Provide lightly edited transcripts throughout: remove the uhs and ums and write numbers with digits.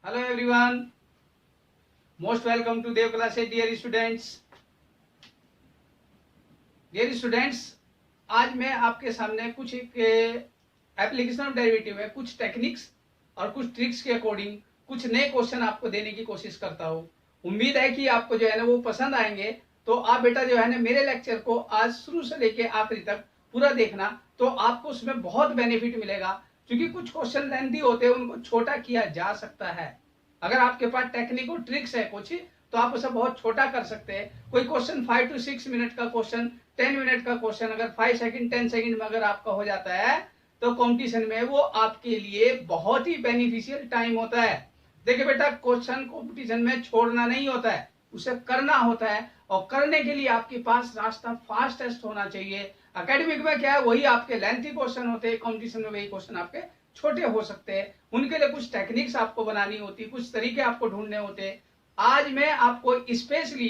Hello everyone, most welcome to Dev Classes dear students. Dear students, आज मैं आपके सामने कुछ एक एप्लीकेशन ऑफ डेरिवेटिव है, कुछ टेक्निक्स और कुछ ट्रिक्स के अकॉर्डिंग कुछ नए क्वेश्चन आपको देने की कोशिश करता हूँ। उम्मीद है कि आपको जो है ना वो पसंद आएंगे। तो आप बेटा जो है ना मेरे लेक्चर को आज शुरू से लेके आखिरी तक पूरा देखना, तो आपको उसमें बहुत बेनिफिट मिलेगा। क्योंकि कुछ क्वेश्चन लेंथी होते हैं, उनको छोटा किया जा सकता है। अगर आपके पास टेक्निक और ट्रिक्स है कुछ, तो आप उसे बहुत छोटा कर सकते हैं। कोई क्वेश्चन 5 to 6 मिनट का क्वेश्चन, 10 मिनट का क्वेश्चन अगर 5 सेकंड 10 सेकंड में अगर आपका हो जाता है, तो कंपटीशन में वो आपके लिए बहुत ही बेनिफिशियल टाइम होता है। देखिए बेटा, क्वेश्चन कंपटीशन में छोड़ना नहीं होता है, उसे करना होता है। और करने के लिए आपके पास रास्ता फास्टेस्ट होना चाहिए। एकेडमिक में क्या है, वही आपके लेंथी क्वेश्चन होते हैं, कंपटीशन में वही क्वेश्चन आपके छोटे हो सकते हैं। उनके लिए कुछ टेक्निक्स आपको बनानी होती है, कुछ तरीके आपको ढूंढने होते हैं। आज मैं आपको स्पेशली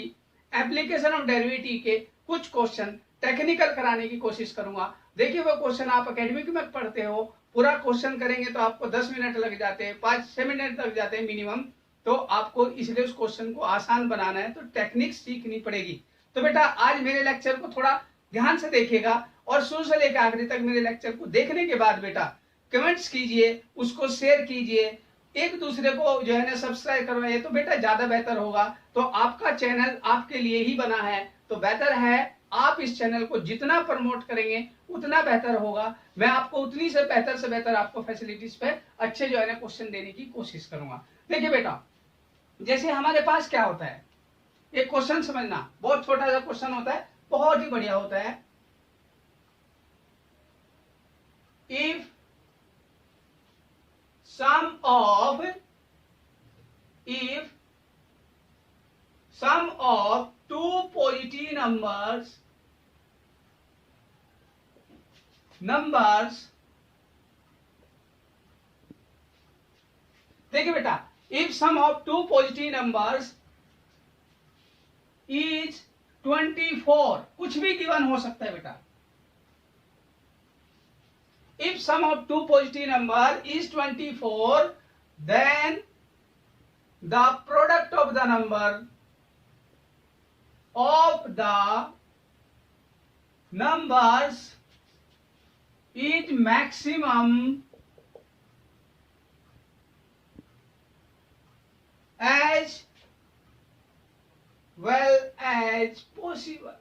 एप्लीकेशन ऑफ डेरिवेटिव के कुछ क्वेश्चन टेक्निकल कराने की कोशिश करूंगा। देखिए, वो क्वेश्चन आप एकेडमिक में पढ़ते हो, पूरा क्वेश्चन करेंगे तो आपको 10 मिनट लग जाते हैं, 5-6 मिनट लग जाते हैं मिनिमम। तो आपको इसलिए उस क्वेश्चन को आसान बनाना है, तो टेक्निक सीखनी पड़ेगी। तो बेटा आज मेरे लेक्चर को थोड़ा ध्यान से देखिएगा, और शुरू से लेकर आखिरी तक मेरे लेक्चर को देखने के बाद बेटा कमेंट्स कीजिए, उसको शेयर कीजिए, एक दूसरे को जो है ना सब्सक्राइब करवाइए, तो बेटा ज्यादा बेहतर होगा। तो आपका चैनल आपके लिए ही बना है, तो बेहतर है आप इस चैनल को जितना प्रमोट करेंगे उतना बेहतर होगा। मैं आपको उतनी से बेहतर आपको फैसिलिटीज पे अच्छे जो है ना क्वेश्चन देने की कोशिश करूंगा। देखिए बेटा, जैसे हमारे पास क्या होता है, एक क्वेश्चन समझना, बहुत छोटा सा क्वेश्चन होता है, बहुत ही बढ़िया होता है। If sum of two positive numbers देखिए बेटा, if sum of two positive numbers is 24, कुछ भी गिवन हो सकता है बेटा। If sum of two positive number is 24, then the product of the number numbers is maximum as well as possible।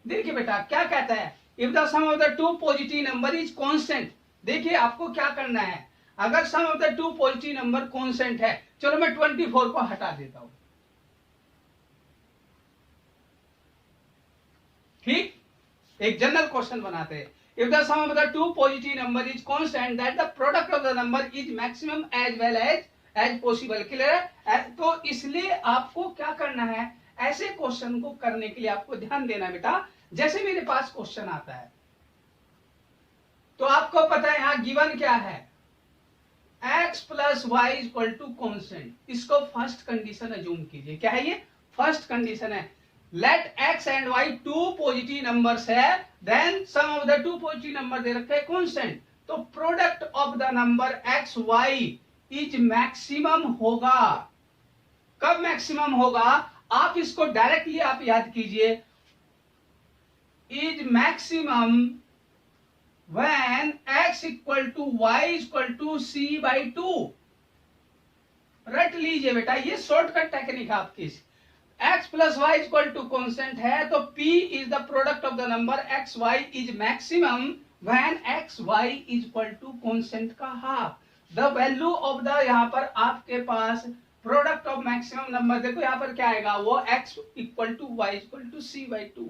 देखिए बेटा क्या कहता है, if the sum of the two positive number is constant. देखिए आपको क्या करना है, अगर sum of the two positive number constant है, चलो मैं 24 को हटा देता हूं, ठीक। एक जनरल क्वेश्चन बनाते हैं, if the sum of the two positive number is constant that the product of the number is maximum as well as possible. Clear है? तो इसलिए आपको क्या करना है, ऐसे क्वेश्चन को करने के लिए आपको ध्यान देना बेटा। जैसे मेरे पास क्वेश्चन आता है, तो आपको पता है यहां गिवन क्या है, x plus Y equal to constant. इसको फर्स्ट कंडीशन अज्यूम कीजिए। क्या है ये? फर्स्ट कंडीशन है। Let x and y two positive numbers है, then sum of the two positive number दे रखे हैं कांस्टेंट। तो product of the number x y is maximum होगा। कब मैक्सिमम होगा? आप इसको डायरेक्टली आप याद कीजिए, is maximum when x equal to y equal to c by 2। रट लीजिए बेटा, ये शॉर्टकट टेक्निक है आपकी। x plus Y equal to constant है, तो p is the product of the number x y is maximum when x y is equal to constant का half. The value of the, यहाँ पर आपके पास product of maximum number, देखो यहाँ पर क्या आएगा, वो x equal to Y equal to c by 2।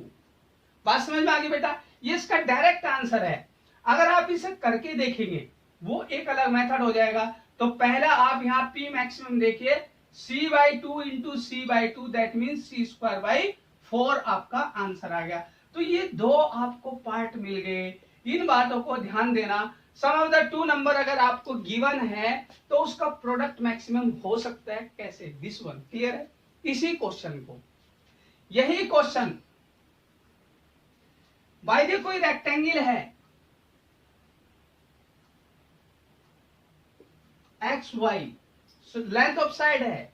बात समझ में आ गई बेटा? ये इसका डायरेक्ट आंसर है। अगर आप इसे करके देखेंगे, वो एक अलग मेथड हो जाएगा। तो पहला आप यहाँ p मैक्सिमम देखिए, c by 2 into c by 2, that mean c square by 4 आपका आंसर आ गया। तो ये दो आपको पार्ट मिल गए, इन बातों को ध्यान देना। सम ऑफ द टू नंबर अगर आपको गिवन है, तो उसका प्रोडक्ट मैक्सिमम हो सकता है कैसे, दिस वन। क्लियर है? इसी क्वेश्चन को, यही क्वेश्चन भाई देखो, कोई रेक्टेंगल है, x y, length of side है।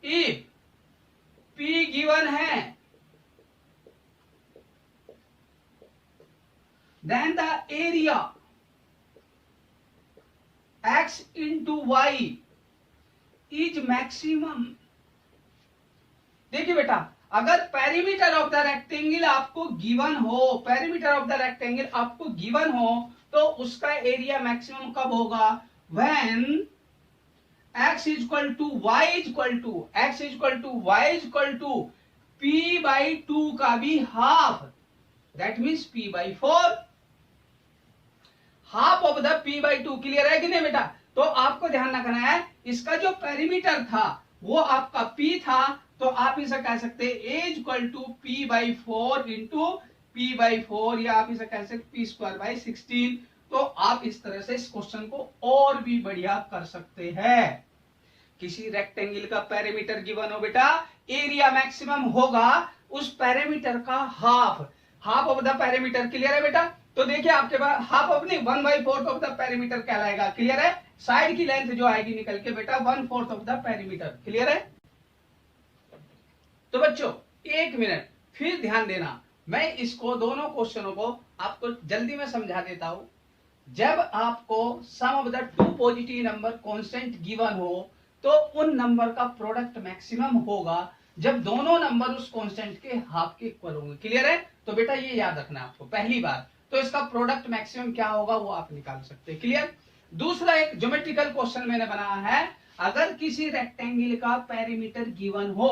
इफ P गिवन है, then the area x into y is maximum। देखिए बेटा, अगर पेरीमीटर ऑफ द रेक्टेंगल आपको गिवन हो, पेरीमीटर ऑफ द रेक्टेंगल आपको गिवन हो, तो उसका एरिया मैक्सिमम कब होगा? When x is equal to y is equal to x is equal to y is equal to p by 2 का भी half, that means p by 4, half of the p by 2। Clear है कि नहीं बेटा? तो आपको ध्यान रखना है, इसका जो पेरीमीटर था वो आपका p था, तो आप इसे कह सकते हैं a equal to p by 4 into p by 4, या आप इसे कह सकते p स्क्वायर बाई 16। तो आप इस तरह से इस क्वेश्चन को और भी बढ़िया कर सकते हैं। किसी रेक्टेंगल का पेरीमीटर गिवन हो बेटा, एरिया मैक्सिमम होगा उस पेरीमीटर का half, half of the perimeter. Clear है बेटा? तो देखिए आपके पास हाफ ऑफ नहीं, 1/4 ऑफ द पेरीमीटर कहलाएगा। क्लियर है? साइड की लेंथ जो आएगी निकल के बेटा 1/4 ऑफ द पेरीमीटर। क्लियर है? तो बच्चों 1 मिनट फिर ध्यान देना, मैं इसको दोनों क्वेश्चनों को आपको जल्दी में समझा देता हूं। जब आपको sum of the two positive number constant given हो, तो उन नंबर का प्रोडक्ट मैक्सिमम होगा जब दोनों नंबर उस कांस्टेंट के हाफ के इक्वल होंगे। क्लियर है? तो बेटा ये याद रखना आपको पहली बार। तो इसका प्रोडक्ट मैक्सिमम क्या होगा वो आप निकाल सकते हैं। क्लियर? दूसरा एक ज्योमेट्रिकल क्वेश्चन मैंने बनाया है, अगर किसी रेक्टेंगल का पेरीमीटर गिवन हो,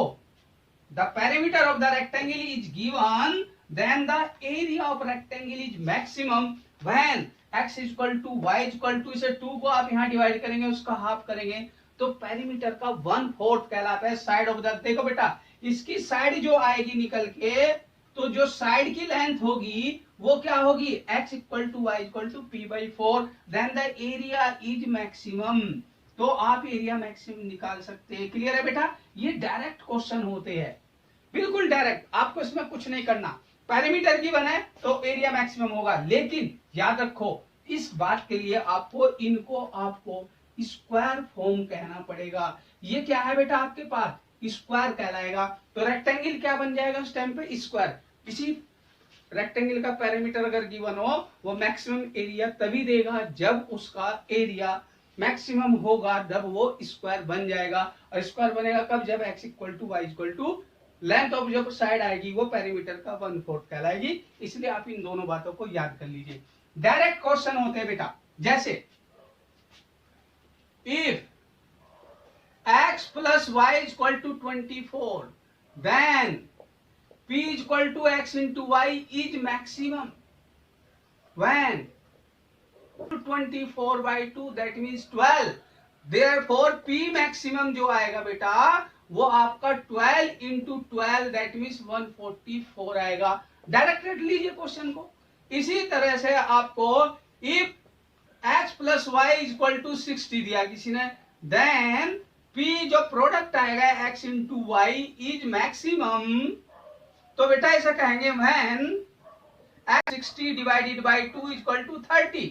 the perimeter of the rectangle is given, then the area of rectangle is maximum when x is equal to y is equal to, इसे 2 को आप यहाँ डिवाइड करेंगे, उसका हाफ करेंगे, तो पेरीमीटर का 1/4 कहलाता है साइड ऑफ द। देखो बेटा, इसकी साइड जो आएगी निकल के, तो जो साइड की लेंथ होगी वो क्या होगी? x equal to y equal to p by 4, then the area is maximum. तो आप एरिया मैक्सिमम निकाल सकते हैं। क्लियर है बेटा? ये डायरेक्ट क्वेश्चन होते हैं, बिल्कुल डायरेक्ट, आपको इसमें कुछ नहीं करना। पेरीमीटर गिवन है तो एरिया मैक्सिमम होगा, लेकिन याद रखो इस बात के लिए आपको स्क्वायर फॉर्म कहना पड़ेगा। ये क्या है बेटा आपके पास? स्क्वायर कहलाएगा। तो रेक्टेंगल क्या बन जाएगा उस टाइम पे? स्क्वायर। किसी रेक्टेंगल का पेरीमीटर अगर गिवन हो, वो मैक्सिमम एरिया तभी देगा जब उसका एरिया मैक्सिमम होगा, जब वो स्क्वायर बन जाएगा। और स्क्वायर बनेगा कब? जब x equal to Y equal to length of जो साइड आएगी वो पेरीमीटर का 1/4 कहलाएगी। इसलिए आप इन दोनों बातों को याद कर लीजिए। डायरेक्ट क्वेश्चन होते हैं बेटा, जैसे if x plus y is equal to 24, then p is equal to x into y is maximum when 24 by 2, that means 12। therefore p maximum जो आएगा बेटा वो आपका 12 into 12, that means 144 आएगा। डायरेक्ट रख लीजिए क्वेश्चन को। इसी तरह से आपको if x plus y is equal to 60 दिया किसी ने, then p जो प्रोडक्ट आएगा x into y is maximum, तो बेटा ऐसा कहेंगे when x 60 divided by 2 is equal to 30।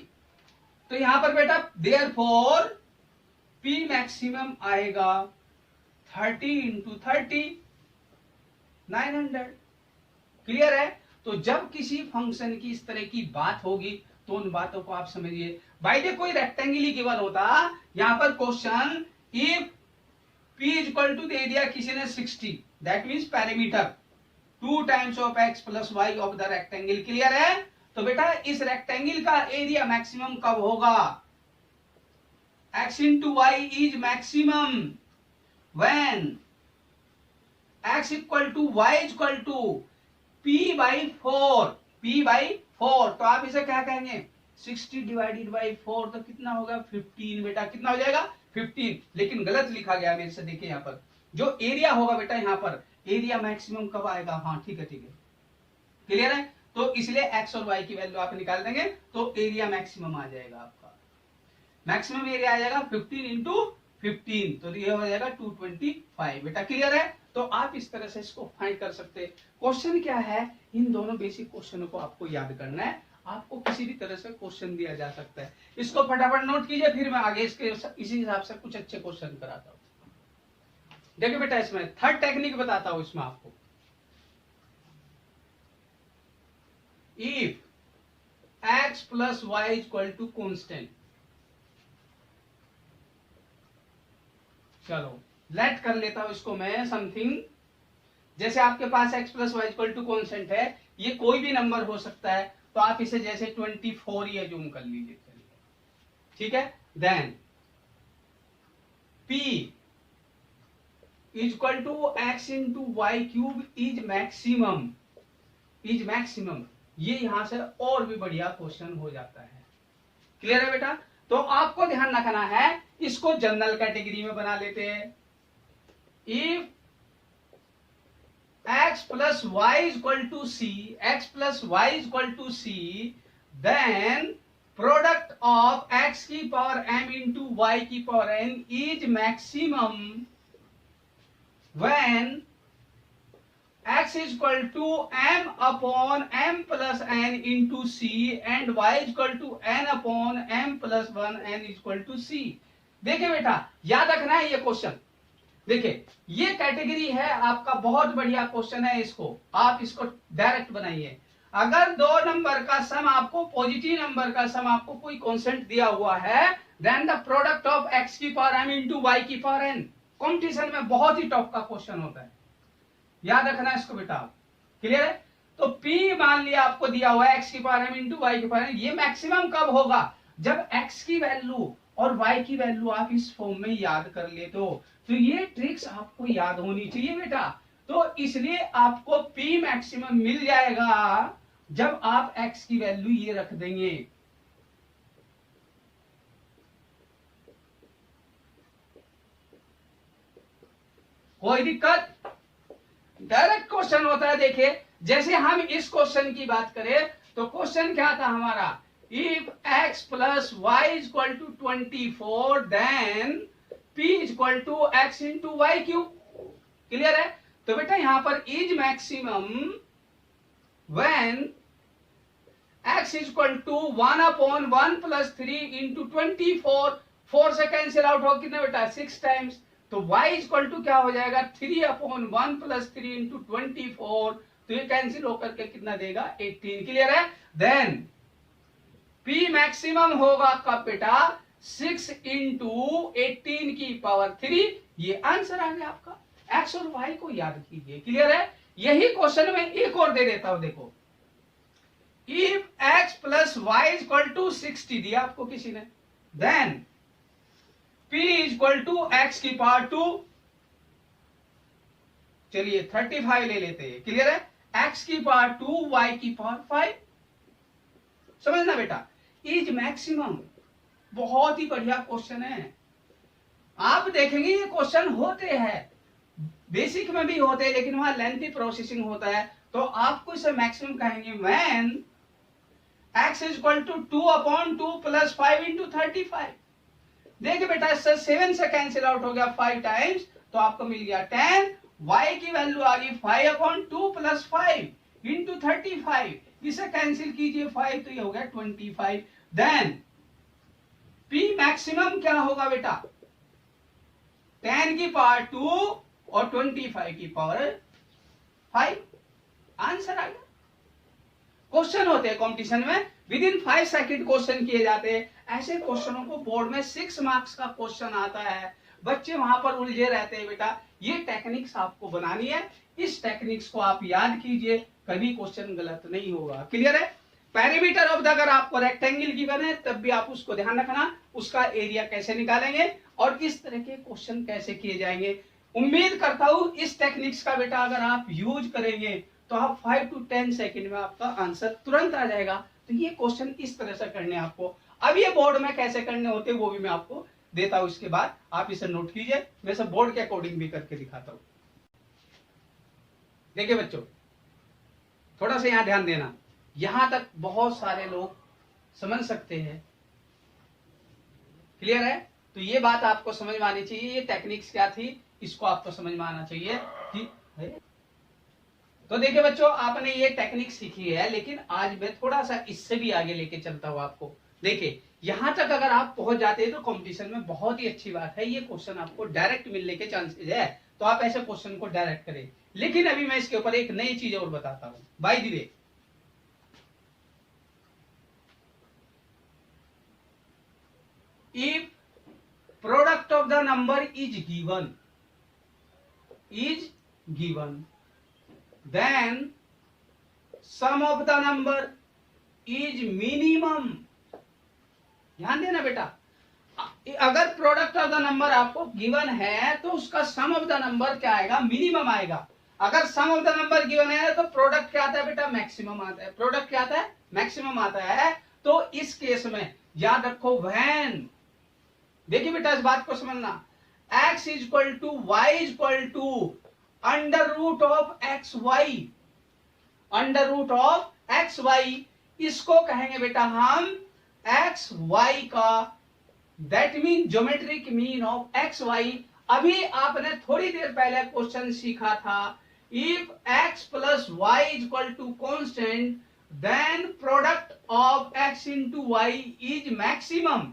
तो यहां पर बेटा therefore p maximum आएगा 30 into 30, 900। क्लियर है? तो जब किसी फंक्शन की इस तरह की बात होगी तो उन बातों को आप समझिए। भाई देखो कोई रेक्टेंगल ही गिवन होता, यहां पर question if p is equal to दे दिया किसी ने 60, that means perimeter 2 times of x plus y of the rectangle. Clear है? तो बेटा इस रेक्टेंगल का एरिया मैक्सिमम कब होगा? x into y is maximum when x equal to y is equal to p by 4, p by 4। तो आप इसे क्या कहेंगे? 60 डिवाइडेड बाई 4, तो कितना होगा? 15। बेटा कितना हो जाएगा? 15। लेकिन गलत लिखा गया मेरे से, देखिए यहाँ पर जो एरिया होगा बेटा, यहाँ पर एरिया मैक्सिमम कब आएगा? हाँ ठीक है ठीक है, क्लियर है? तो इसलिए x और y की वैल्यू आप निकाल देंगे तो एरिया मैक्सिमम आ जाएगा आपका। मैक्सिमम एरिया आ जाएगा 15 इंटू 15, तो ये हो जाएगा 225। बेटा क्लियर है? तो आप इस तरह से इसको फाइंड कर सकते हैं। क्वेश्चन क्या है? इन दोनों बेसिक क्वेश्चनों को आपको याद करना है। आपको किसी भी तरह से क्वेश्चन दिया जा सकता है। इसको फटाफट नोट कीजिए, फिर मैं आगे इसके इसी हिसाब से कुछ अच्छे क्वेश्चन कराता हूं। देखिए बेटा, इसमें थर्ड टेक्निक बताता हूं इसमें आपको। If x plus Y equal to constant, चलो लेट कर लेता हूं इसको मैं समथिंग, जैसे आपके पास x plus Y equal to constant है, ये कोई भी नंबर हो सकता है, तो आप इसे जैसे 24 ये जूम कर लीजिए, ठीक है। Then p is equal to x into y cube is maximum, is maximum, ये यहां से और भी बढ़िया क्वेश्चन हो जाता है। क्लियर है बेटा? तो आपको ध्यान रखना है, इसको जनरल कैटेगरी में बना लेते हैं। If x plus Y equal to c, x plus Y equal to c, then product of x की पावर m इंटू वाई की power n is maximum when x is equal to m upon m plus n into c and y is equal to n upon m plus 1 n is equal to c। देखिए बेटा, याद रखना है ये question. देखिए ये category है आपका, बहुत बढ़िया क्वेश्चन है, इसको आप इसको डायरेक्ट बनाइए। अगर दो नंबर का सम आपको, पॉजिटिव नंबर का सम आपको कोई कांस्टेंट दिया हुआ है, then the product of x की पावर m इंटू वाई की पावर n, कॉम्पिटिशन में बहुत ही टॉप का क्वेश्चन होता है, याद रखना है इसको बेटा। क्लियर है? तो P मान लिया आपको दिया हुआ है x की पावर m इंटू वाई की पावर n, ये मैक्सिमम कब होगा? जब x की वैल्यू और y की वैल्यू आप इस फॉर्म में याद कर लेते हो। तो ये ट्रिक्स आपको याद होनी चाहिए बेटा। तो इसलिए आपको P मैक्सिमम मिल जाएगा जब आप x की वैल्यू ये रख देंगे। कोई दिक्कत? डायरेक्ट क्वेश्चन होता है। देखिए जैसे हम इस क्वेश्चन की बात करें तो क्वेश्चन क्या था हमारा, if x plus Y equal to 24 then p equal to x into y cube. Clear है? तो बेटा यहां पर is maximum when x equal to 1 upon 1 plus 3 into 24, 4 से कैंसिल आउट हो कितना बेटा, 6 टाइम्स। तो y इक्वल टू क्या हो जाएगा, 3 अपॉन 1 प्लस 3 इंटू 24, तो ये कैंसिल होकर के कितना देगा, 18। क्लियर है? देन P मैक्सिमम होगा कब बेटा, 6 इंटू 18 की पावर 3। ये आंसर आ गया आपका। x और y को याद कीजिए। क्लियर है? यही क्वेश्चन में एक और दे देता हूं, देखो if x plus Y equal to 60 दिया आपको किसी ने, then p equal to x की पावर 2, चलिए 35 ले लेते हैं। क्लियर है? x की पावर 2 y की पावर 5। समझना बेटा, इज मैक्सिमम बहुत ही बढ़िया क्वेश्चन है। आप देखेंगे ये क्वेश्चन होते हैं, बेसिक में भी होते हैं, लेकिन वहां लेंथी प्रोसेसिंग होता है, तो आपको इसे मैक्सिमम कहेंगे when x equal to 2 upon 2 plus 5 into 35। देखिए बेटा इससे 7 से कैंसिल आउट हो गया 5 टाइम्स, तो आपको मिल गया 10। y की वैल्यू आ गई 5 अपॉन 2 प्लस 5 इंटू 35, इसे कैंसिल कीजिए 5, तो ये हो गया 25। देन p मैक्सिमम क्या होगा बेटा, 10 की पावर 2 और 25 की पावर 5। आंसर आ गया। क्वेश्चन होते हैं कंपटीशन में, विद इन 5 सेकंड क्वेश्चन किए जाते हैं। ऐसे क्वेश्चनों को बोर्ड में 6 मार्क्स का क्वेश्चन आता है, बच्चे वहां पर उलझे रहते हैं बेटा। ये टेक्निक्स आपको बनानी है, इस टेक्निक्स को आप याद कीजिए, कभी क्वेश्चन गलत नहीं होगा। क्लियर है? पेरीमीटर ऑफ द, अगर आपको रेक्टेंगल गिवन है तब भी आप उसको ध्यान रखना, उसका एरिया कैसे निकालेंगे और इस तरह के क्वेश्चन कैसे किए जाएंगे। उम्मीद करता हूं इस टेक्निक्स का बेटा अगर आप यूज करेंगे तो आप 5 to 10 सेकंड में आपका आंसर तुरंत आ जाएगा। तो ये क्वेश्चन इस तरह से करने आपको, अब ये बोर्ड में कैसे करने होते वो भी मैं आपको देता हूं, इसके बाद आप इसे नोट कीजिए, मैं सब बोर्ड के अकॉर्डिंग भी करके दिखाता हूं। देखिए बच्चों, थोड़ा सा यहां ध्यान देना, यहां तक बहुत सारे लोग समझ सकते हैं। क्लियर है? तो ये बात आपको समझ में आनी चाहिए, ये टेक्निक्स क्या थी इसको आपको समझ में आना चाहिए कि तो देखिए बच्चों, आपने ये टेक्निक सीखी है, लेकिन आज मैं थोड़ा सा इससे भी आगे लेके चलता हूं आपको। देखिए यहां तक अगर आप पहुंच जाते हैं तो कंपटीशन में बहुत ही अच्छी बात है, ये क्वेश्चन आपको डायरेक्ट मिलने के चांसेस है, तो आप ऐसे क्वेश्चन को डायरेक्ट करें। लेकिन अभी मैं इसके ऊपर एक नई चीज और बताता हूं। By the way, if product of the number is given, then sum of the number is minimum। ध्यान देना बेटा, अगर प्रोडक्ट ऑफ द नंबर आपको गिवन है तो उसका सम ऑफ द नंबर क्या आएगा, मिनिमम आएगा। अगर sum of the number given है तो प्रोडक्ट क्या आता है बेटा, मैक्सिमम आता है। प्रोडक्ट क्या आता है, मैक्सिमम आता है। तो इस केस में याद रखो व्हेन, देखिए बेटा इस बात को समझना, x is equal to y is equal to under root of x y, under root of x y, इसको कहेंगे बेटा हम एक्स वाई का, that mean geometric mean of x y. अभी आपने थोड़ी देर पहले क्वेश्चन सीखा था, if x plus y is equal to constant then product of x into y is maximum.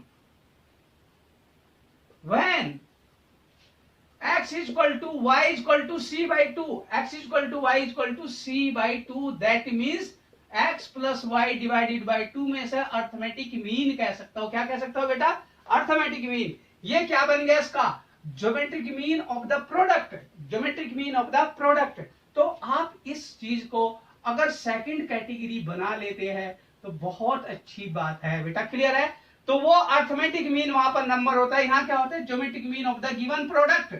when x is equal to y is equal to c by 2, x is equal to y is equal to c by 2, that means x plus y divided by 2 में से arithmetic mean कह सकता हूं। क्या कह सकता हूं बेटा, अर्थमेटिक मीन। ये क्या बन गया इसका, geometric mean of the product, geometric mean of the product. तो आप इस चीज को अगर सेकंड कैटेगरी बना लेते हैं तो बहुत अच्छी बात है बेटा, क्लियर है। तो वो अर्थमेटिक मीन वहां पर नंबर होता है, यहां क्या होता है, geometric mean of the given product,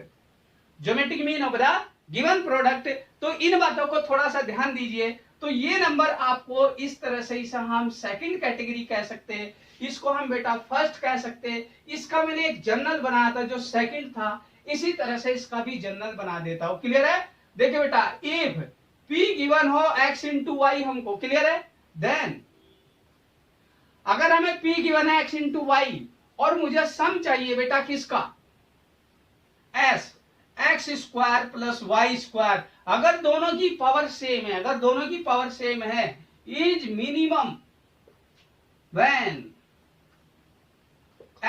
geometric mean of the given product. तो इन बातों को थोड़ा सा ध्यान दीजिए। तो ये नंबर आपको इस तरह से, इसे हम सेकंड कैटेगरी कह सकते हैं, इसको हम बेटा फर्स्ट कह सकते हैं। इसका मैंने एक जनरल बनाया था जो सेकंड था, इसी तरह से इसका भी जनरल बना देता हूं, क्लियर है। देखिए बेटा, इफ p गिवन हो x इंटू वाई हमको, क्लियर है, देन अगर हमें p गिवन है x इंटू वाई और मुझे सम चाहिए बेटा किसका, s, x square plus y square, अगर दोनों की पावर सेम है, अगर दोनों की पावर सेम है, is minimum when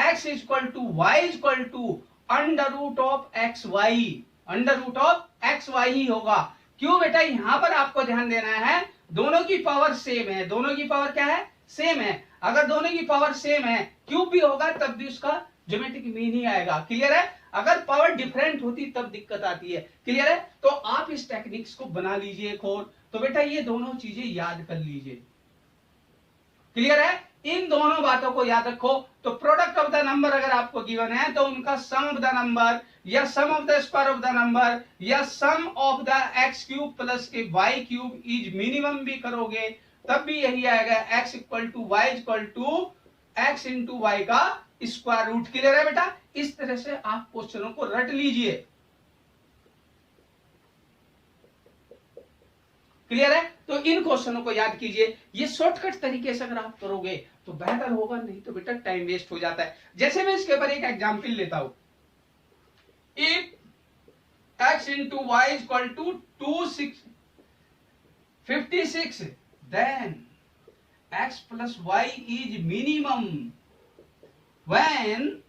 x is equal to y is equal to under root of x y, under root of x y ही होगा। क्यों बेटा, यहां पर आपको ध्यान देना है, दोनों की पावर सेम है, दोनों की पावर क्या है, सेम है। अगर दोनों की पावर सेम है, क्यूब भी होगा तब भी उसका ज्योमेट्रिक मीन ही आएगा, क्लियर है। अगर पावर डिफरेंट होती तब दिक्कत आती है, क्लियर है। तो आप इस टेक्निक्स को बना लीजिए एक और, तो बेटा ये दोनों चीजें याद कर लीजिए, क्लियर है। इन दोनों बातों को याद रखो। तो प्रोडक्ट ऑफ द नंबर अगर आपको गिवन है तो उनका सम ऑफ द नंबर या sum of the square of the number या sum of the X cube plus के वाई क्यूब इज मिनिमम भी करोगे तब भी यही आएगा, x equal to Y equal to X into Y का स्क्वायर रूट, क्लियर है बेटा। इस तरह से आप क्वेश्चनों को रट लीजिए, क्लियर है। तो इन क्वेश्चनों को याद कीजिए, ये शॉर्टकट तरीके से अगर आप करोगे तो बेहतर होगा, नहीं तो बेटा टाइम वेस्ट हो जाता है। जैसे मैं इसके ऊपर एक एग्जांपल लेता हूं, if x into y equal to 256 then x plus y is minimum when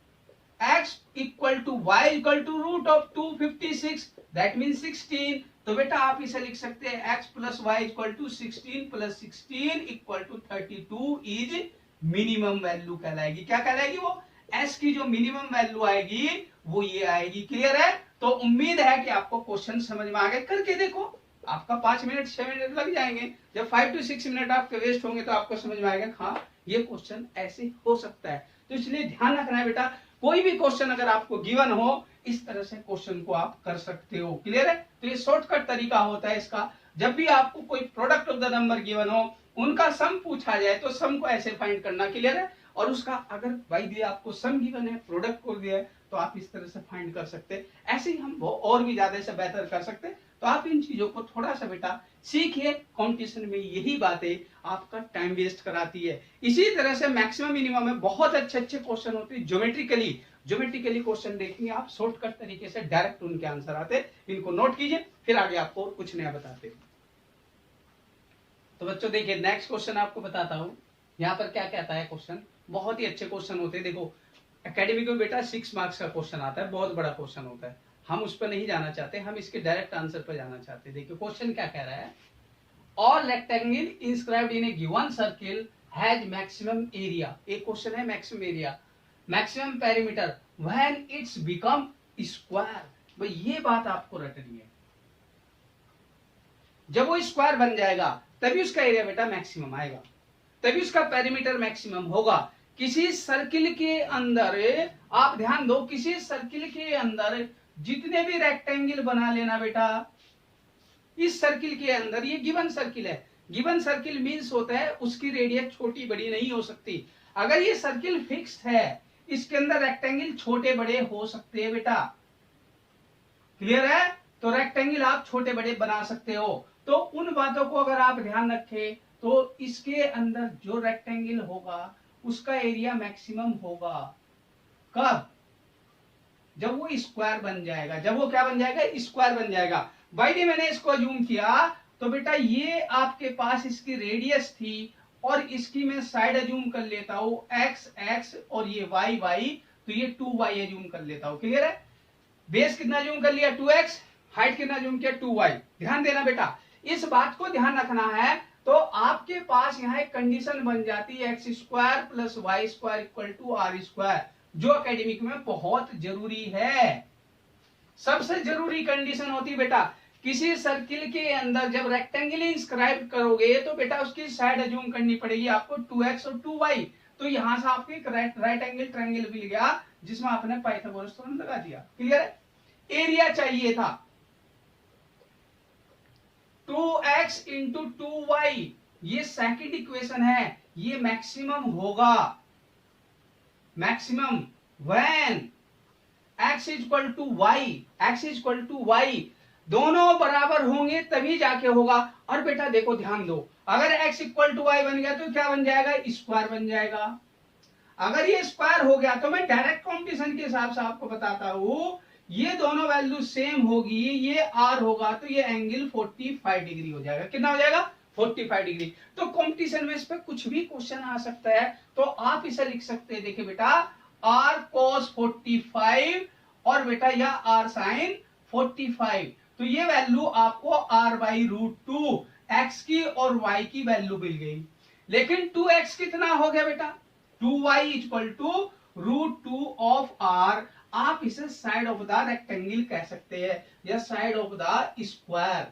x equal to y equal to root of 256, that means 16। तो बेटा आप इसे लिख सकते हैं x plus y equal to 16 plus 16 equal to 32 is minimum value कहलाएगी। क्या कहलाएगी, वो s की जो मिनिमम वैल्यू आएगी वो ये आएगी, क्लियर है। तो उम्मीद है कि आपको क्वेश्चन समझ में आ गए। करके देखो, आपका 5 मिनट 6 मिनट लग जाएंगे, जब 5 to 6 मिनट आपके वेस्ट होंगे तो आपको समझ में आएगा हाँ ये क्वेश्चन ऐसे हो सकता है। तो इसलिए ध्यान रखना है बेटा, कोई भी क्वेश्चन अगर आपको गिवन हो इस तरह से क्वेश्चन को आप कर सकते हो, क्लियर है। तो ये शॉर्टकट तरीका होता है इसका, जब भी आपको कोई product of the number given हो, उनका सम पूछा जाए तो सम को ऐसे फाइंड करना, क्लियर है। और उसका अगर भाई दिया आपको सम गिवन है, प्रोडक्ट को दिया है, तो आप इस तरह से फाइंड कर सकते हैं। ऐसे ही हम और भी ज्यादा से बेहतर कर सकते हैं। तो आप इन चीजों को थोड़ा सा बेटा सीखिए, कंपटीशन में यही बातें आपका टाइम वेस्ट कराती है। इसी तरह से मैक्सिमम मिनिमम में बहुत अच्छे अच्छे क्वेश्चन होते हैं, ज्योमेट्रिकली क्वेश्चन देखेंगे आप, शॉर्टकट तरीके से डायरेक्ट उनके आंसर आते हैं। इनको नोट कीजिए, फिर आगे आपको कुछ नया बताते हैं। तो बच्चों देखिए नेक्स्ट क्वेश्चन आपको बताता हूँ। यहाँ पर क्या कहता है क्वेश्चन, बहुत ही अच्छे क्वेश्चन होते हैं। देखो एकेडमिक में बेटा 6 मार्क्स का क्वेश्चन आता है, बहुत बड़ा क्वेश्चन होता है। हम उस पर नहीं जाना चाहते, हम इसके डायरेक्ट आंसर पर जाना चाहते हैं। देखिए क्वेश्चन क्या कह रहा है, और rectangle inscribed in A given circle has maximum area. एक क्वेश्चन है maximum area, maximum perimeter when it's become square. भाई ये बात आपको रटनी है, जब वो स्क्वायर बन जाएगा तभी उसका एरिया बेटा मैक्सिमम आएगा, तभी उसका पेरीमीटर मैक्सिमम होगा। किसी सर्किल के अंदर आप ध्यान दो, किसी सर्किल के अंदर जितने भी रेक्टेंगल बना लेना बेटा, इस सर्किल के अंदर, ये गिवन सर्किल है, गिवन सर्किल मींस होता है उसकी रेडियस छोटी बड़ी नहीं हो सकती। अगर ये सर्किल फिक्स्ड है, इसके अंदर रेक्टेंगल छोटे बड़े हो सकते हैं बेटा, क्लियर है? तो रेक्टेंगल आप छोटे बड़े बना सकते हो। तो उन बातों को अगर आप ध्यान रखें तो इसके अंदर जो रेक्टेंगल होगा उसका एरिया मैक्सिमम होगा। कब? जब वो स्क्वायर बन जाएगा। जब वो क्या बन जाएगा? स्क्वायर बन जाएगा। भाई मैंने इसको जूम किया तो बेटा ये आपके पास इसकी रेडियस थी और इसकी मैं साइड जूम कर लेता हूं x x और ये y y, तो ये 2y जूम कर लेता हूं। क्लियर है? बेस कितना जूम कर लिया? 2x, हाइट कितना जूम किया? 2y। ध्यान देना बेटा, इस बात को ध्यान रखना है। तो आपके पास यहाँ एक कंडीशन बन जाती है x square plus y square equal to r square, जो एकेडमिक में बहुत जरूरी है। सबसे जरूरी कंडीशन होती है बेटा, किसी सर्किल के अंदर जब रेक्टेंगल इंस्क्राइब करोगे तो बेटा उसकी साइड अज्यूम करनी पड़ेगी आपको 2x और 2y। तो यहां से आपको एक राइट एंगल ट्रायंगल मिल गया जिसमें आपने पाइथागोरस थ्योरम लगा दिया। क्लियर है? एरिया चाहिए था 2x इंटू 2y, ये सेकंड इक्वेशन है, ये मैक्सिमम होगा। Maximum when x equal to y, x equal to y, दोनों बराबर होंगे तभी जाके होगा। और बेटा देखो ध्यान दो, अगर x इक्वल टू वाई बन गया तो क्या बन जाएगा? स्क्वायर बन जाएगा। अगर ये स्क्वायर हो गया तो मैं डायरेक्ट कॉम्पिटिशन के हिसाब से आपको बताता हूं, ये दोनों वैल्यू सेम होगी, ये r होगा तो ये एंगल 45 डिग्री हो जाएगा। कितना हो जाएगा? 45 डिग्री। तो कॉम्पिटिशन में इस पर कुछ भी क्वेश्चन आ सकता है, तो आप इसे लिख सकते हैं। देखिए बेटा r cos 45 और बेटा यह r sin 45, तो ये वैल्यू आपको r by root two x की और y की वैल्यू मिल गई। लेकिन 2x कितना हो गया बेटा? 2y equal to root two of r। आप इसे साइड ऑफ द रेक्टेंगल कह सकते हैं या साइड ऑफ द स्क्वायर।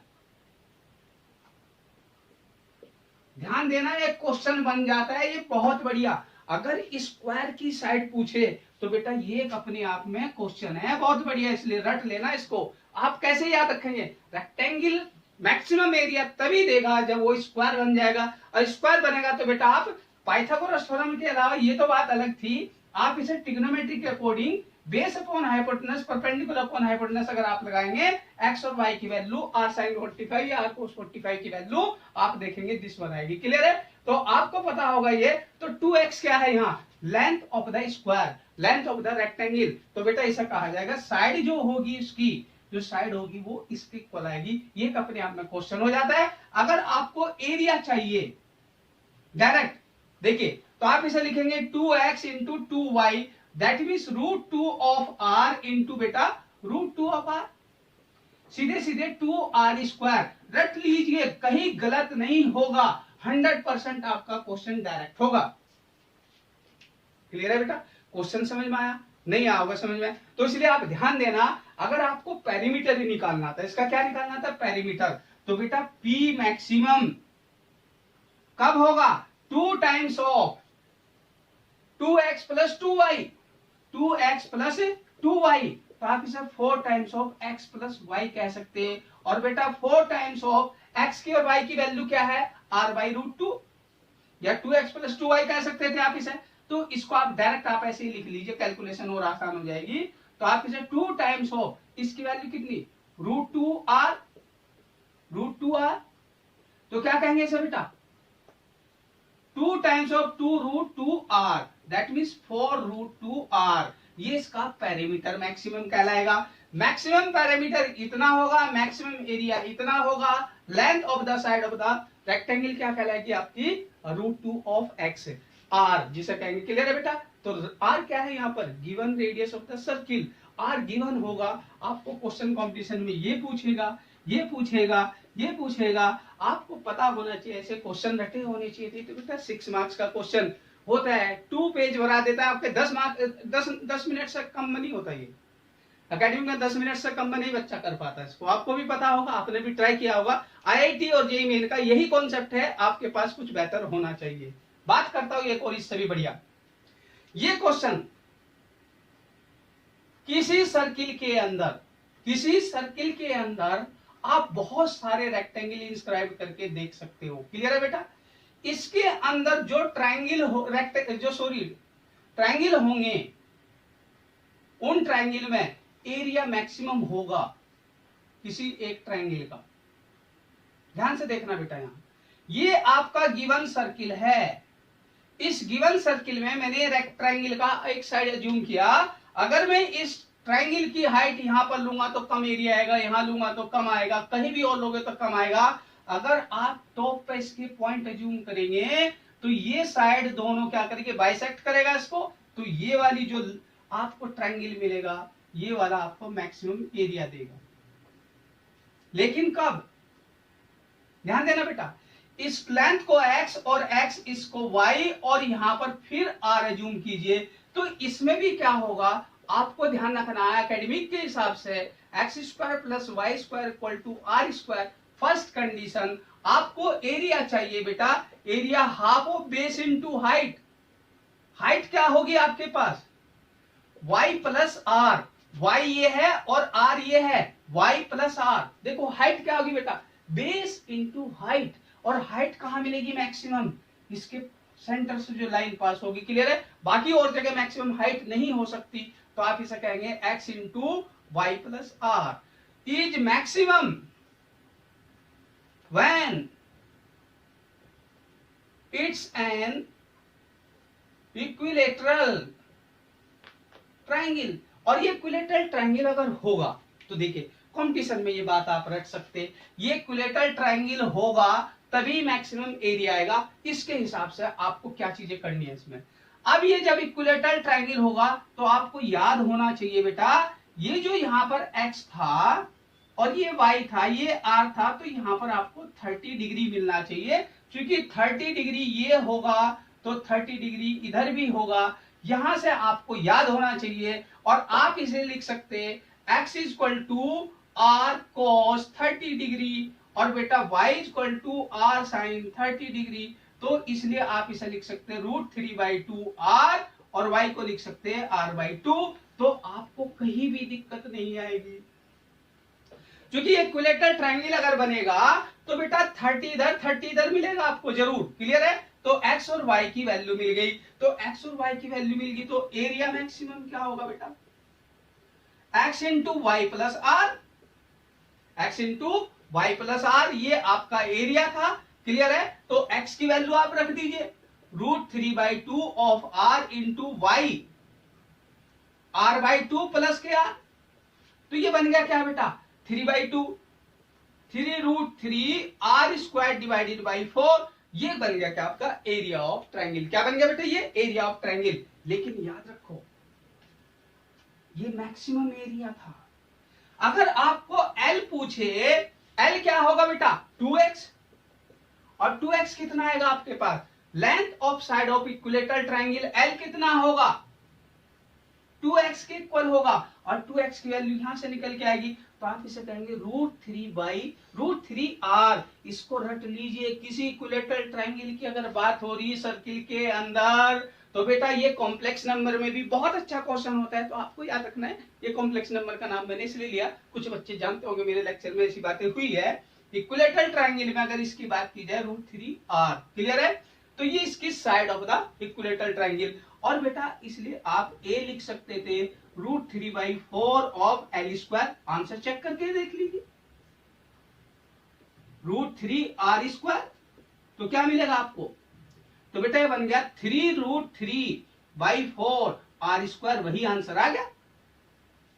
ध्यान देना, ये क्वेश्चन बन जाता है, ये बहुत बढ़िया। अगर स्क्वायर की साइड पूछे तो बेटा ये एक अपने आप में क्वेश्चन है, बहुत बढ़िया, इसलिए रट लेना इसको। आप कैसे याद रखेंगे? रेक्टेंगल मैक्सिमम एरिया तभी देगा जब वो स्क्वायर बन जाएगा, और स्क्वायर बनेगा तो बेटा आप पाइथागोरस थ्योरम के अलावा, ये तो बात अलग थी, आप इसे ट्रिग्नोमेट्री के according base upon hypotenuse perpendicular upon hypotenuse अगर आप लगाएंगे x और y की वैल्यू r sin 45 या r cos 45 की वैल्यू आप देखेंगे दिस वन आएगी। क्लियर है? तो आपको पता होगा ये। तो 2x क्या है यहाँ? Length of the square, length of the rectangle. तो बेटा ऐसा कहा जाएगा साइड जो होगी इसकी, जो साइड होगी वो इसके इक्वल आएगी। ये एक अपने आप में क्वेश्चन हो जाता है। अगर आपको एरिया चाहिए डायरेक्ट, देखिए तो आप इसे लिखेंगे 2x into 2y, that means root two of r into बेटा रूट टू ऑफ r, सीधे सीधे 2r स्क्वायर। रट लीजिए, कहीं गलत नहीं होगा, 100% आपका क्वेश्चन डायरेक्ट होगा। क्लियर है बेटा? क्वेश्चन समझ में आया? नहीं आया होगा समझ में, तो इसलिए आप ध्यान देना, अगर आपको पेरीमीटर ही निकालना था, इसका क्या निकालना था? पेरीमीटर। तो बेटा P मैक्सिमम कब होगा? 2 times of 2x plus 2y, 2x plus 2y, तो आप इसे 4 times of x plus y कह सकते हैं। और बेटा 4 टाइम्स ऑफ x की और y की वैल्यू क्या है? r बाई रूट टू, या 2x प्लस 2y कह सकते थे आप इसे। तो इसको आप डायरेक्ट आप ऐसे ही लिख लीजिए, कैलकुलेशन और आसान हो जाएगी। तो आप इसे 2 टाइम्स ऑफ, इसकी वैल्यू कितनी? Root two r, root two r, तो क्या कहेंगे इसे बेटा? 2 times of 2 root two r, that means 4 root two r। ये इसका पेरीमीटर मैक्सिमम कहलाएगा। मैक्सिमम पेरीमीटर इतना होगा, मैक्सिमम एरिया इतना होगा, length of the side of the rectangle क्या कहलाएगी आपकी, √2 ऑफ एक्स। आर जिसे कहेंगे, क्लियर है बेटा। तो आर क्या है यहाँ पर, given radius of the circle. R given होगा, आपको क्वेश्चन कॉम्पिटिशन में ये पूछेगा, ये पूछेगा, ये पूछेगा, आपको पता होना चाहिए, ऐसे क्वेश्चन रटे होने चाहिए। तो बेटा 6 मार्क्स का क्वेश्चन होता है, 2 पेज भरा देता है आपके, 10 मार्क 10 मिनट से कम में नहीं होता। ये अकेडमी में 10 मिनट से कम में नहीं बच्चा कर पाता इसको, आपको भी पता होगा, आपने भी ट्राई किया होगा। आईआईटी और जेईई मेन का यही कॉन्सेप्ट है, आपके पास कुछ बेहतर होना चाहिए। बात करता हूं एक और इससे भी बढ़िया, ये क्वेश्चन किसी सर्किल के अंदर आप बहुत सारे रेक्टेंगल इंस्क्राइब करके देख सकते हो, क्लियर है बेटा। इसके अंदर जो ट्रायंगल ट्रायंगल होंगे, उन ट्रायंगल में एरिया मैक्सिमम होगा किसी एक ट्रायंगल का। ध्यान से देखना बेटा, यहां ये आपका गिवन सर्किल है। इस गिवन सर्किल में मैंने रेक्टेंगल का एक साइड अज्यूम किया। अगर मैं इस ट्रायंगल की हाइट यहां पर लूंगा तो कम एरिया आएगा, यहां लूंगा तो कम आएगा, कहीं भी और लोगे तो कम आएगा। अगर आप टॉप पे इसके पॉइंट अज्यूम करेंगे तो ये साइड दोनों क्या करेंगे, बाइसेक्ट करेगा इसको, तो ये वाली जो आपको ट्रायंगल मिलेगा, ये वाला आपको मैक्सिमम एरिया देगा। लेकिन कब, ध्यान देना बेटा, इस लेंथ को x और x इसको y और यहां पर फिर r अज्यूम कीजिए, तो इसमें भी क्या होगा, आपको ध्यान रखना है एकेडमिक के हिसाब से x² + y² = r²। First condition, आपको एरिया चाहिए बेटा, area half of base into height. Height क्या होगी आपके पास, y + r, y ये है और r ये है, y + r। देखो हाइट क्या होगी बेटा, बेस इनटू हाइट, और हाइट कहां मिलेगी मैक्सिमम, इसके सेंटर से जो लाइन पास होगी, क्लियर है। बाकी और जगह मैक्सिमम हाइट नहीं हो सकती, तो आप इसे कहेंगे x × y + r is maximum when it's an equilateral triangle. और ये इक्विलैटरल ट्रायंगल अगर होगा तो देखिए कंपटीशन में ये बात आप रख सकते, ये इक्विलैटरल ट्रायंगल होगा तभी मैक्सिमम एरिया आएगा। इसके हिसाब से आपको क्या चीजें करनी है इसमें। अब ये जब इक्विलैटरल ट्रायंगल होगा तो आपको याद होना चाहिए बेटा, ये जो यहाँ पर x था और ये y था, ये r था, तो यहाँ पर आपको 30 डिग्री मिलना चाहिए। क्योंकि 30 डिग्री ये होगा तो 30 डिग्री इधर भी होगा, यहां से आपको याद होना चाहिए। और आप इसे लिख सकते x = r cos 30 डिग्री और बेटा y = r sin 30 डिग्री। तो इसलिए आप इसे लिख सकते हैं √3/2 r और y को लिख सकते हैं r/2। तो आपको कहीं भी दिक्कत नहीं आएगी, क्योंकि इक्विलैटरल ट्रायंगल अगर बनेगा तो बेटा 30 इधर मिलेगा आपको जरूर, क्लियर है। तो x और y की वैल्यू मिल गई, तो x और y की वैल्यू मिल गई, तो एरिया मैक्सिमम क्या होगा बेटा, x × y + r, x × y + r, ये आपका एरिया था, क्लियर है। तो x की वैल्यू आप रख दीजिए √3/2 of r × y, r/2 plus क्या, तो ये बन गया क्या बेटा 3/2, 3√3r² / 4, ये बन गया क्या आपका एरिया ऑफ ट्रायंगल। क्या बन गया बेटा, ये एरिया ऑफ ट्रायंगल। लेकिन याद रखो ये मैक्सिमम एरिया था। अगर आपको L पूछे, L क्या होगा बेटा 2x, और 2x कितना आएगा आपके पास, length of side of equilateral triangle L कितना होगा 2x के इक्वल होगा, और 2x की वैल्यू यहां से निकल के आएगी, तो आप इसे कहेंगे √3/√3r। इसको रट लीजिए, किसी इक्विलैटरल ट्रायंगल की अगर बात हो रही है सर्किल के अंदर, तो बेटा ये कॉम्प्लेक्स नंबर में भी बहुत अच्छा क्वेश्चन होता है। तो आपको याद रखना है, ये कॉम्प्लेक्स नंबर का नाम मैंने इसलिए लिया, कुछ बच्चे जानते होंगे मेरे लेक्चर में ऐसी बातें हुई है। इक्विलैटरल ट्रायंगल में अगर इसकी बात की जाए √3r, क्लियर है। तो ये इसकी side of the equilateral triangle. और बेटा इसलिए आप a लिख सकते थे √3/4 ऑफ L²। आंसर चेक करके देख लीजिए, √3r², तो क्या मिलेगा आपको, तो बेटा ये बन गया 3√3/4 r², वही आंसर आ गया,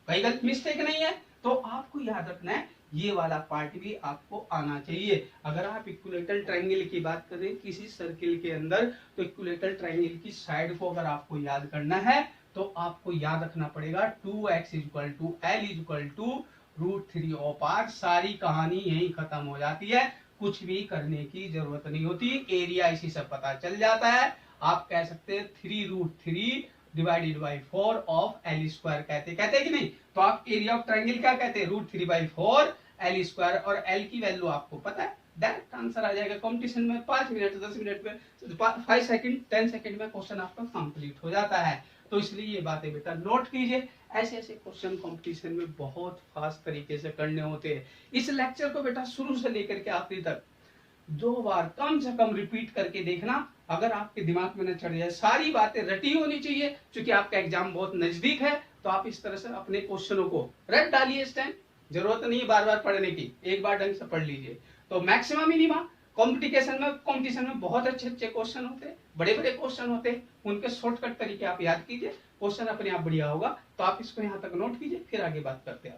कहीं गलत मिस्टेक नहीं है। तो आपको याद रखना है ये वाला पार्ट भी आपको आना चाहिए। अगर आप इक्विलेटरल ट्रायंगल की बात करें किसी सर्किल के अंदर, तो इक्विलेटरल ट्रायंगल की साइड को अगर आपको याद करना है तो आपको याद रखना पड़ेगा 2x = L = √3/r। सारी कहानी यही खत्म हो जाती है, कुछ भी करने की जरूरत नहीं होती, एरिया इसी से पता चल जाता है। आप कह सकते हैं 3√3 / 4 ऑफ L² कहते कि नहीं। तो आप एरिया ऑफ ट्रायंगल क्या कहते हैं, √3/4 L², और L की वैल्यू आपको पता है, डायरेक्ट आंसर आ जाएगा। कंपटीशन में 5 मिनट 10 मिनट में 5 सेकंड 10 सेकंड में क्वेश्चन आपका कंप्लीट हो जाता है। तो इसलिए ये बातें बेटा नोट कीजिए, ऐसे ऐसे क्वेश्चन कंपटीशन में बहुत फास्ट तरीके से करने होते हैं। इस लेक्चर को बेटा शुरू से लेकर के आखिरी तक 2 बार कम से कम रिपीट करके देखना, अगर आपके दिमाग में न चढ़ जाए। सारी बातें रटी होनी चाहिए, क्योंकि आपका एग्जाम बहुत नजदीक है। तो आप इस तरह से अपने क्वेश्चनों को रट डालिए इस टाइम, जरूरत नहीं बार बार पढ़ने की, एक बार ढंग से पढ़ लीजिए। तो मैक्सिमम मिनिमम कंपटीशन में बहुत अच्छे अच्छे क्वेश्चन होते हैं, बड़े बड़े क्वेश्चन होते हैं, उनके शॉर्टकट तरीके आप याद कीजिए, क्वेश्चन अपने आप बढ़िया होगा। तो आप इसको यहाँ तक नोट कीजिए, फिर आगे बात करते हैं।